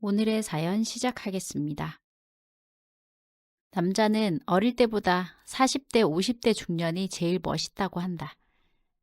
오늘의 사연 시작하겠습니다. 남자는 어릴 때보다 40대, 50대 중년이 제일 멋있다고 한다.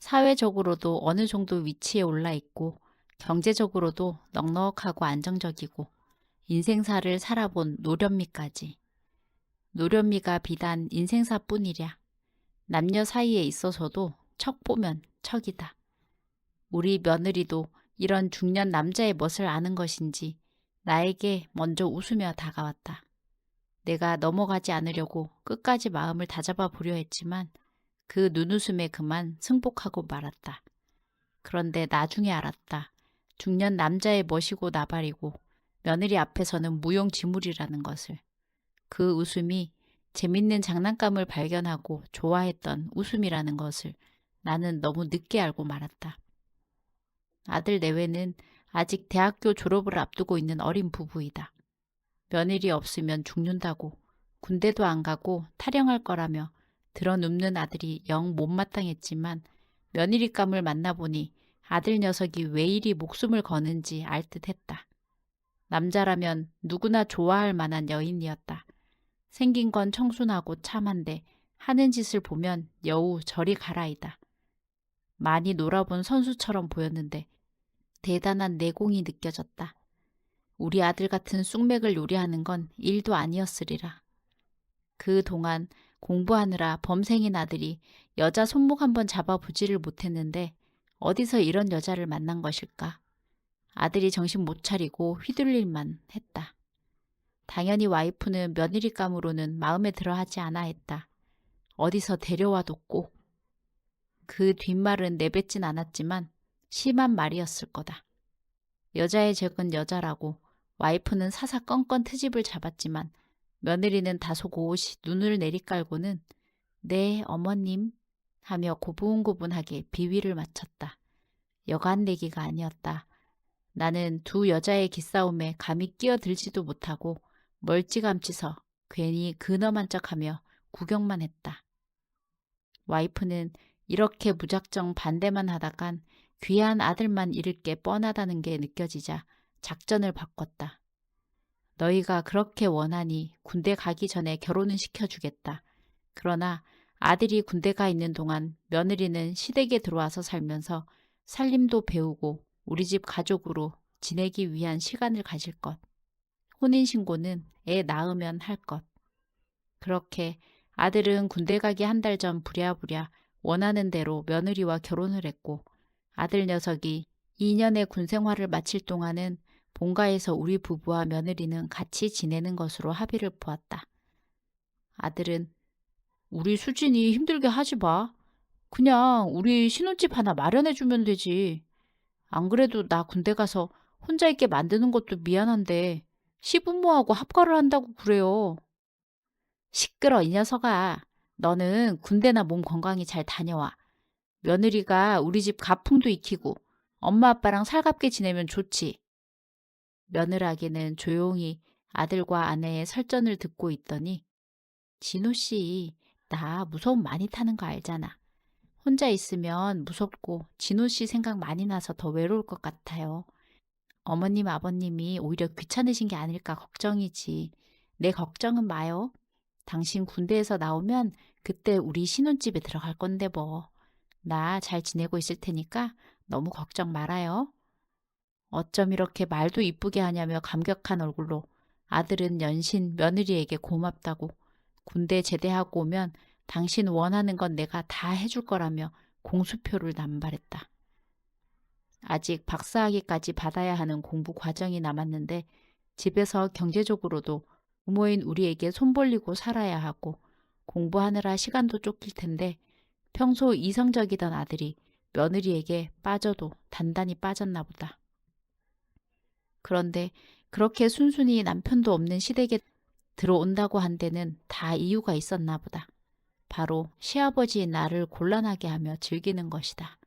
사회적으로도 어느 정도 위치에 올라 있고, 경제적으로도 넉넉하고 안정적이고, 인생사를 살아본 노련미까지. 노련미가 비단 인생사뿐이랴. 남녀 사이에 있어서도 척 보면 척이다. 우리 며느리도 이런 중년 남자의 멋을 아는 것인지 나에게 먼저 웃으며 다가왔다. 내가 넘어가지 않으려고 끝까지 마음을 다잡아 보려 했지만 그 눈웃음에 그만 승복하고 말았다. 그런데 나중에 알았다. 중년 남자의 멋이고 나발이고 며느리 앞에서는 무용지물이라는 것을. 그 웃음이 재밌는 장난감을 발견하고 좋아했던 웃음이라는 것을 나는 너무 늦게 알고 말았다. 아들 내외는 아직 대학교 졸업을 앞두고 있는 어린 부부이다. 며느리 없으면 죽는다고 군대도 안 가고 탈영할 거라며 드러눕는 아들이 영 못마땅했지만 며느리감을 만나보니 아들 녀석이 왜 이리 목숨을 거는지 알 듯했다. 남자라면 누구나 좋아할 만한 여인이었다. 생긴 건 청순하고 참한데 하는 짓을 보면 여우 저리 가라이다. 많이 놀아본 선수처럼 보였는데 대단한 내공이 느껴졌다. 우리 아들 같은 쑥맥을 요리하는 건 일도 아니었으리라. 그 동안 공부하느라 범생인 아들이 여자 손목 한번 잡아보지를 못했는데 어디서 이런 여자를 만난 것일까? 아들이 정신 못 차리고 휘둘릴만 했다. 당연히 와이프는 며느리감으로는 마음에 들어 하지 않아 했다. 어디서 데려와뒀고. 그 뒷말은 내뱉진 않았지만 심한 말이었을 거다. 여자의 적은 여자라고 와이프는 사사건건 트집을 잡았지만 며느리는 다소 고옷이 눈을 내리깔고는 네 어머님 하며 고분고분하게 비위를 마쳤다. 여간 내기가 아니었다. 나는 두 여자의 기싸움에 감히 끼어들지도 못하고 멀찌감치서 괜히 근엄한 척하며 구경만 했다. 와이프는 이렇게 무작정 반대만 하다간 귀한 아들만 잃을 게 뻔하다는 게 느껴지자 작전을 바꿨다. 너희가 그렇게 원하니 군대 가기 전에 결혼은 시켜주겠다. 그러나 아들이 군대 가 있는 동안 며느리는 시댁에 들어와서 살면서 살림도 배우고 우리 집 가족으로 지내기 위한 시간을 가질 것. 혼인신고는 애 낳으면 할 것. 그렇게 아들은 군대 가기 한 달 전 부랴부랴 원하는 대로 며느리와 결혼을 했고 아들 녀석이 2년의 군 생활을 마칠 동안은 본가에서 우리 부부와 며느리는 같이 지내는 것으로 합의를 보았다. 아들은 우리 수진이 힘들게 하지 마. 그냥 우리 신혼집 하나 마련해주면 되지. 안 그래도 나 군대 가서 혼자 있게 만드는 것도 미안한데 시부모하고 합가를 한다고 그래요. 시끄러 이 녀석아. 너는 군대나 몸 건강히 잘 다녀와. 며느리가 우리 집 가풍도 익히고 엄마 아빠랑 살갑게 지내면 좋지. 며느라기는 조용히 아들과 아내의 설전을 듣고 있더니 진호 씨, 나 무서움 많이 타는 거 알잖아. 혼자 있으면 무섭고 진호 씨 생각 많이 나서 더 외로울 것 같아요. 어머님, 아버님이 오히려 귀찮으신 게 아닐까 걱정이지. 내 걱정은 마요. 당신 군대에서 나오면 그때 우리 신혼집에 들어갈 건데 뭐. 나 잘 지내고 있을 테니까 너무 걱정 말아요. 어쩜 이렇게 말도 이쁘게 하냐며 감격한 얼굴로 아들은 연신 며느리에게 고맙다고 군대 제대하고 오면 당신 원하는 건 내가 다 해줄 거라며 공수표를 남발했다. 아직 박사학위까지 받아야 하는 공부 과정이 남았는데 집에서 경제적으로도 부모인 우리에게 손 벌리고 살아야 하고 공부하느라 시간도 쫓길 텐데 평소 이성적이던 아들이 며느리에게 빠져도 단단히 빠졌나 보다. 그런데 그렇게 순순히 남편도 없는 시댁에 들어온다고 한 데는 다 이유가 있었나 보다. 바로 시아버지의 나를 곤란하게 하며 즐기는 것이다.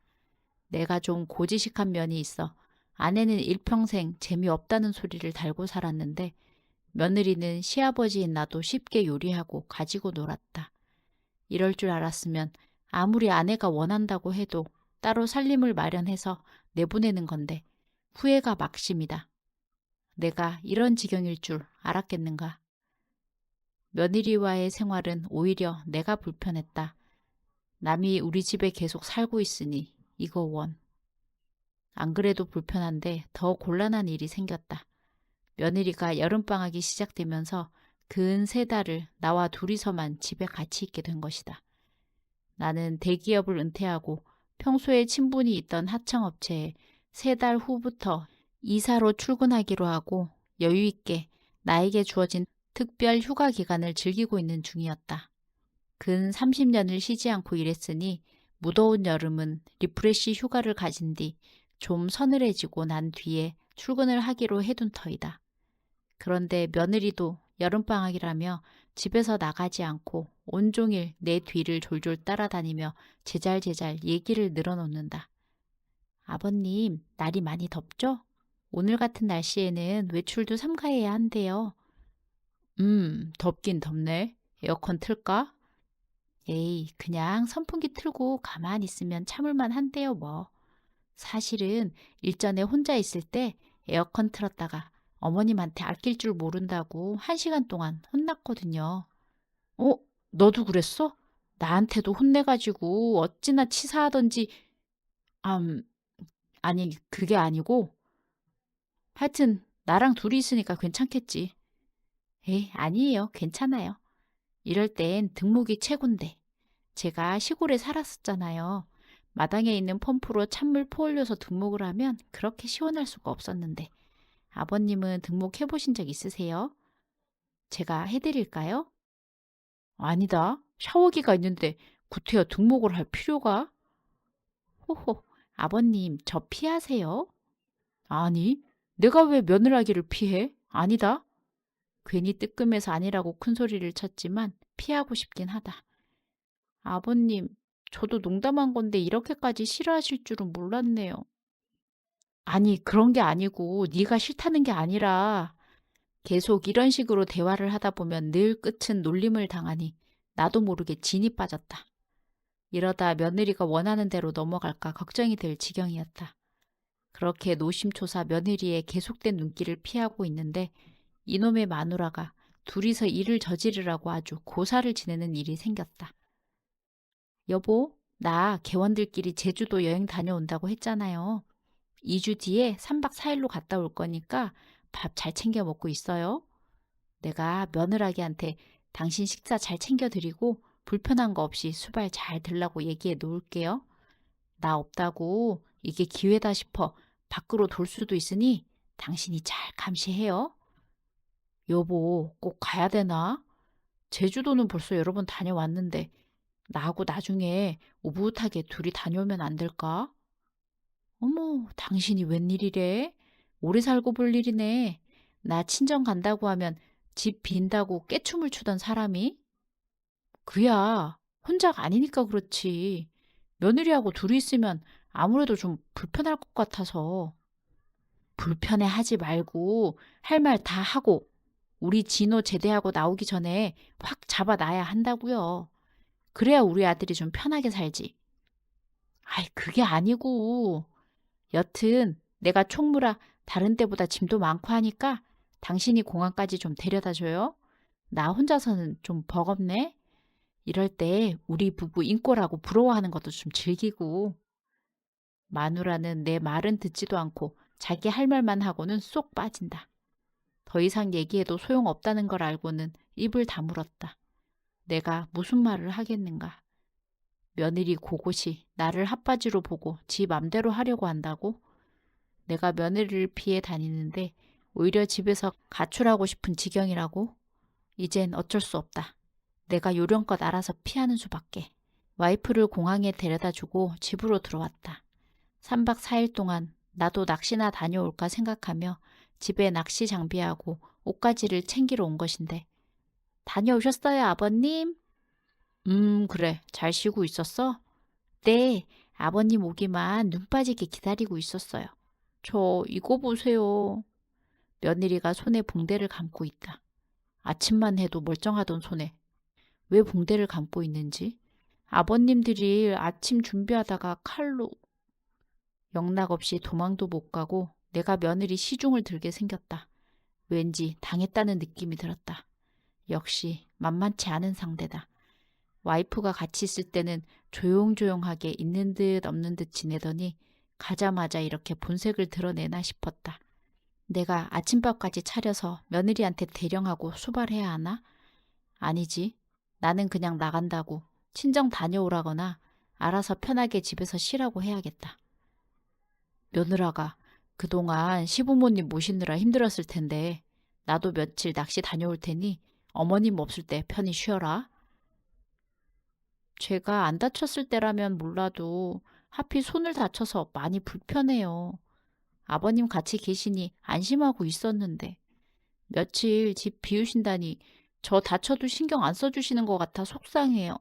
내가 좀 고지식한 면이 있어 아내는 일평생 재미없다는 소리를 달고 살았는데 며느리는 시아버지인 나도 쉽게 요리하고 가지고 놀았다. 이럴 줄 알았으면 아무리 아내가 원한다고 해도 따로 살림을 마련해서 내보내는 건데 후회가 막심이다. 내가 이런 지경일 줄 알았겠는가. 며느리와의 생활은 오히려 내가 불편했다. 남이 우리 집에 계속 살고 있으니 이거 원. 안 그래도 불편한데 더 곤란한 일이 생겼다. 며느리가 여름방학이 시작되면서 근 3달을 나와 둘이서만 집에 같이 있게 된 것이다. 나는 대기업을 은퇴하고 평소에 친분이 있던 하청업체에 3달 후부터 이사로 출근하기로 하고 여유 있게 나에게 주어진 특별 휴가 기간을 즐기고 있는 중이었다. 근 30년을 쉬지 않고 일했으니 무더운 여름은 리프레시 휴가를 가진 뒤 좀 서늘해지고 난 뒤에 출근을 하기로 해둔 터이다. 그런데 며느리도 여름방학이라며 집에서 나가지 않고 온종일 내 뒤를 졸졸 따라다니며 제잘제잘 얘기를 늘어놓는다. 아버님, 날이 많이 덥죠? 오늘 같은 날씨에는 외출도 삼가해야 한대요. 덥긴 덥네. 에어컨 틀까? 에이, 그냥 선풍기 틀고 가만히 있으면 참을만 한데요, 뭐. 사실은 일전에 혼자 있을 때 에어컨 틀었다가 어머님한테 아낄 줄 모른다고 1시간 동안 혼났거든요. 어? 너도 그랬어? 나한테도 혼내가지고 어찌나 치사하던지, 음, 아니, 그게 아니고, 하여튼, 나랑 둘이 있으니까 괜찮겠지. 에이, 아니에요. 괜찮아요. 이럴 땐 등목이 최곤데. 제가 시골에 살았었잖아요. 마당에 있는 펌프로 찬물 퍼올려서 등목을 하면 그렇게 시원할 수가 없었는데. 아버님은 등목 해보신 적 있으세요? 제가 해드릴까요? 아니다. 샤워기가 있는데 구태여 등목을 할 필요가? 호호, 아버님 저 피하세요? 아니, 내가 왜 며느라기를 피해? 아니다. 괜히 뜨끔해서 아니라고 큰 소리를 쳤지만 피하고 싶긴 하다. 아버님, 저도 농담한 건데 이렇게까지 싫어하실 줄은 몰랐네요. 아니, 그런 게 아니고 네가 싫다는 게 아니라 계속 이런 식으로 대화를 하다 보면 늘 끝은 놀림을 당하니 나도 모르게 진이 빠졌다. 이러다 며느리가 원하는 대로 넘어갈까 걱정이 될 지경이었다. 그렇게 노심초사 며느리의 계속된 눈길을 피하고 있는데 이놈의 마누라가 둘이서 일을 저지르라고 아주 고사를 지내는 일이 생겼다. 여보, 나 개원들끼리 제주도 여행 다녀온다고 했잖아요. 2주 뒤에 3박 4일로 갔다 올 거니까 밥 잘 챙겨 먹고 있어요. 내가 며느라기한테 당신 식사 잘 챙겨드리고 불편한 거 없이 수발 잘 들라고 얘기해 놓을게요. 나 없다고 이게 기회다 싶어 밖으로 돌 수도 있으니 당신이 잘 감시해요. 여보, 꼭 가야 되나? 제주도는 벌써 여러 번 다녀왔는데 나하고 나중에 오붓하게 둘이 다녀오면 안 될까? 어머, 당신이 웬일이래? 오래 살고 볼 일이네. 나 친정 간다고 하면 집 빈다고 깨춤을 추던 사람이? 그야, 혼자가 아니니까 그렇지. 며느리하고 둘이 있으면 아무래도 좀 불편할 것 같아서. 불편해 하지 말고 할 말 다 하고 우리 진호 제대하고 나오기 전에 확 잡아놔야 한다고요. 그래야 우리 아들이 좀 편하게 살지. 아이, 그게 아니고. 여튼 내가 총무라 다른 때보다 짐도 많고 하니까 당신이 공항까지 좀 데려다 줘요. 나 혼자서는 좀 버겁네. 이럴 때 우리 부부 인꼬라고 부러워하는 것도 좀 즐기고. 마누라는 내 말은 듣지도 않고 자기 할 말만 하고는 쏙 빠진다. 더 이상 얘기해도 소용없다는 걸 알고는 입을 다물었다. 내가 무슨 말을 하겠는가. 며느리 고곳이 나를 핫바지로 보고 지 맘대로 하려고 한다고? 내가 며느리를 피해 다니는데 오히려 집에서 가출하고 싶은 지경이라고? 이젠 어쩔 수 없다. 내가 요령껏 알아서 피하는 수밖에. 와이프를 공항에 데려다 주고 집으로 들어왔다. 3박 4일 동안 나도 낚시나 다녀올까 생각하며 집에 낚시 장비하고 옷가지를 챙기러 온 것인데 다녀오셨어요, 아버님? 그래. 잘 쉬고 있었어? 네, 아버님 오기만 눈 빠지게 기다리고 있었어요. 저 이거 보세요. 며느리가 손에 봉대를 감고 있다. 아침만 해도 멀쩡하던 손에 왜 봉대를 감고 있는지 아버님들이 아침 준비하다가 칼로 영락없이 도망도 못 가고 내가 며느리 시중을 들게 생겼다. 왠지 당했다는 느낌이 들었다. 역시 만만치 않은 상대다. 와이프가 같이 있을 때는 조용조용하게 있는 듯 없는 듯 지내더니 가자마자 이렇게 본색을 드러내나 싶었다. 내가 아침밥까지 차려서 며느리한테 대령하고 수발해야 하나? 아니지. 나는 그냥 나간다고 친정 다녀오라거나 알아서 편하게 집에서 쉬라고 해야겠다. 며느라가 그동안 시부모님 모시느라 힘들었을 텐데 나도 며칠 낚시 다녀올 테니 어머님 없을 때 편히 쉬어라. 제가 안 다쳤을 때라면 몰라도 하필 손을 다쳐서 많이 불편해요. 아버님 같이 계시니 안심하고 있었는데 며칠 집 비우신다니 저 다쳐도 신경 안 써주시는 것 같아 속상해요.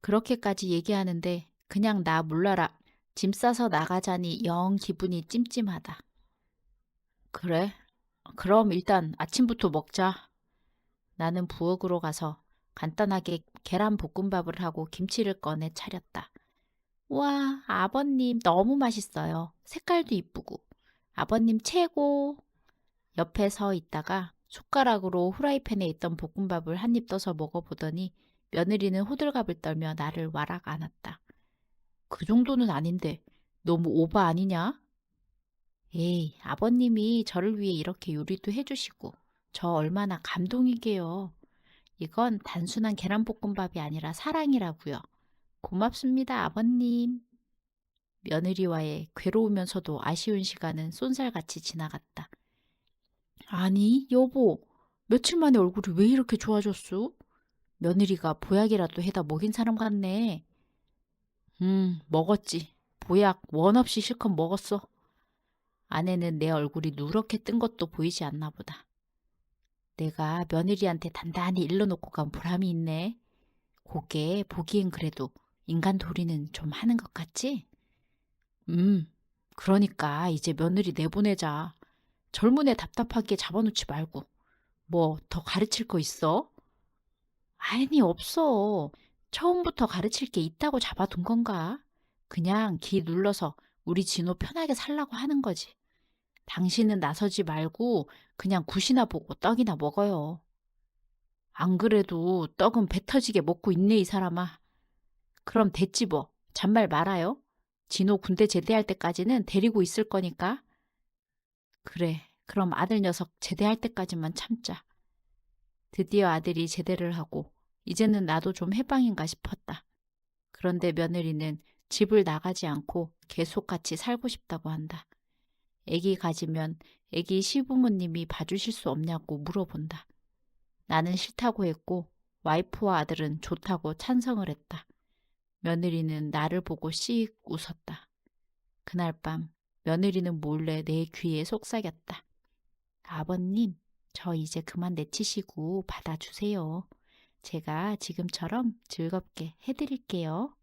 그렇게까지 얘기하는데 그냥 나 몰라라. 짐 싸서 나가자니 영 기분이 찜찜하다. 그래? 그럼 일단 아침부터 먹자. 나는 부엌으로 가서 간단하게 계란 볶음밥을 하고 김치를 꺼내 차렸다. 와, 아버님 너무 맛있어요. 색깔도 이쁘고. 아버님 최고. 옆에 서 있다가 숟가락으로 후라이팬에 있던 볶음밥을 한 입 떠서 먹어보더니 며느리는 호들갑을 떨며 나를 와락 안았다. 그 정도는 아닌데 너무 오바 아니냐? 에이, 아버님이 저를 위해 이렇게 요리도 해주시고 저 얼마나 감동이게요. 이건 단순한 계란볶음밥이 아니라 사랑이라고요. 고맙습니다, 아버님. 며느리와의 괴로우면서도 아쉬운 시간은 쏜살같이 지나갔다. 아니, 여보, 며칠 만에 얼굴이 왜 이렇게 좋아졌어? 며느리가 보약이라도 해다 먹인 사람 같네. 먹었지. 보약 원 없이 실컷 먹었어. 아내는 내 얼굴이 누렇게 뜬 것도 보이지 않나 보다. 내가 며느리한테 단단히 일러놓고 간 보람이 있네. 그게 보기엔 그래도 인간 도리는 좀 하는 것 같지? 그러니까 이제 며느리 내보내자. 젊은 애 답답하게 잡아놓지 말고. 뭐 더 가르칠 거 있어? 아니, 없어. 처음부터 가르칠 게 있다고 잡아둔 건가? 그냥 기 눌러서 우리 진호 편하게 살라고 하는 거지. 당신은 나서지 말고 그냥 굿이나 보고 떡이나 먹어요. 안 그래도 떡은 배 터지게 먹고 있네, 이 사람아. 그럼 됐지 뭐. 잔말 말아요. 진호 군대 제대할 때까지는 데리고 있을 거니까. 그래, 그럼 아들 녀석 제대할 때까지만 참자. 드디어 아들이 제대를 하고 이제는 나도 좀 해방인가 싶었다. 그런데 며느리는 집을 나가지 않고 계속 같이 살고 싶다고 한다. 애기 가지면 애기 시부모님이 봐주실 수 없냐고 물어본다. 나는 싫다고 했고 와이프와 아들은 좋다고 찬성을 했다. 며느리는 나를 보고 씩 웃었다. 그날 밤 며느리는 몰래 내 귀에 속삭였다. 아버님, 저 이제 그만 내치시고 받아주세요. 제가 지금처럼 즐겁게 해드릴게요.